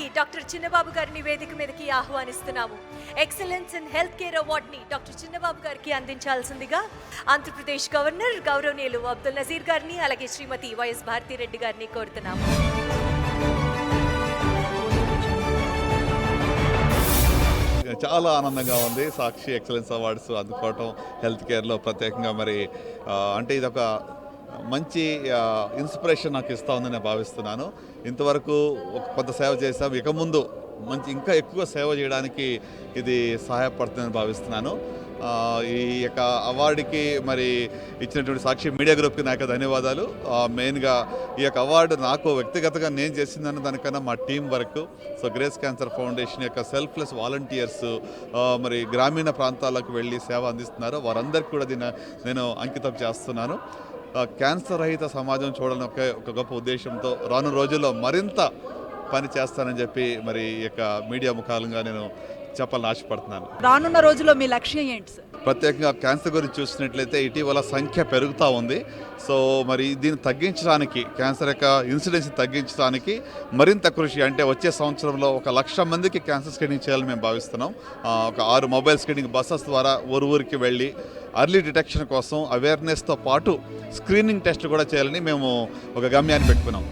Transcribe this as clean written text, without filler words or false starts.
అందుకోవడానికి డాక్టర్ చిన్నబాబు గారిని వేదిక మీదకి ఆహ్వానిస్తున్నాము. ఎక్సలెన్స్ ఇన్ హెల్త్ కేర్ అవార్డుని డాక్టర్ చిన్నబాబు గారికి అందించాల్సిందిగా ఆంధ్రప్రదేశ్ గవర్నర్ గౌరవనీయులు అబ్దుల్ నజీర్ గారిని, అలాగే శ్రీమతి వైఎస్ భారతిరెడ్డి గారిని కోరుతున్నాము. చాలా ఆనందంగా ఉంది సాక్షి ఎక్సలెన్స్ అవార్డ్స్ అందుకోవటం హెల్త్ కేర్లో ప్రత్యేకంగా. మరి అంటే ఇదొక మంచి ఇన్స్పిరేషన్ నాకు ఇస్తూ ఉందని నేను భావిస్తున్నాను. ఇంతవరకు కొంత సేవ చేశాం, ఇక ముందు ఇంకా ఎక్కువ సేవ చేయడానికి ఇది సహాయపడుతుందని భావిస్తున్నాను. ఈ యొక్క అవార్డుకి మరి ఇచ్చినటువంటి సాక్షి మీడియా గ్రూప్కి నాకు ధన్యవాదాలు. మెయిన్గా ఈ యొక్క అవార్డు నాకు వ్యక్తిగతంగా నేను చేసిందన్న దానికన్నా మా team work. So grace cancer foundation యొక్క సెల్ఫ్లెస్ వాలంటీర్స్ మరి గ్రామీణ ప్రాంతాలకు వెళ్ళి సేవ అందిస్తున్నారు. వారందరికీ కూడా నేను అంకితం చేస్తున్నాను. క్యాన్సర్ రహిత సమాజం చూడాలని ఒక గొప్ప ఉద్దేశంతో రాను రోజుల్లో మరింత పని చేస్తానని చెప్పి మరి ఈ యొక్క మీడియా ముఖాలుగా నేను చెప్పాలని ఆశపడుతున్నాను. రానున్న రోజుల్లో మీ లక్ష్యం ఏంటి సార్? ప్రత్యేకంగా క్యాన్సర్ గురించి చూసినట్లయితే ఇటీవల సంఖ్య పెరుగుతూ ఉంది. సో మరి దీన్ని తగ్గించడానికి, క్యాన్సర్ యొక్క ఇన్సిడెన్స్ తగ్గించడానికి మరింత కృషి, అంటే వచ్చే సంవత్సరంలో 1,00,000 మందికి క్యాన్సర్ స్క్రీనింగ్ చేయాలని మేము భావిస్తున్నాం. ఒక 6 మొబైల్ స్క్రీనింగ్ బస్సెస్ ద్వారా ఊరికి వెళ్ళి అర్లీ డిటెక్షన్ కోసం అవేర్నెస్తో పాటు స్క్రీనింగ్ టెస్ట్ కూడా చేయాలని మేము ఒక గమ్యాన్ని పెట్టుకున్నాం.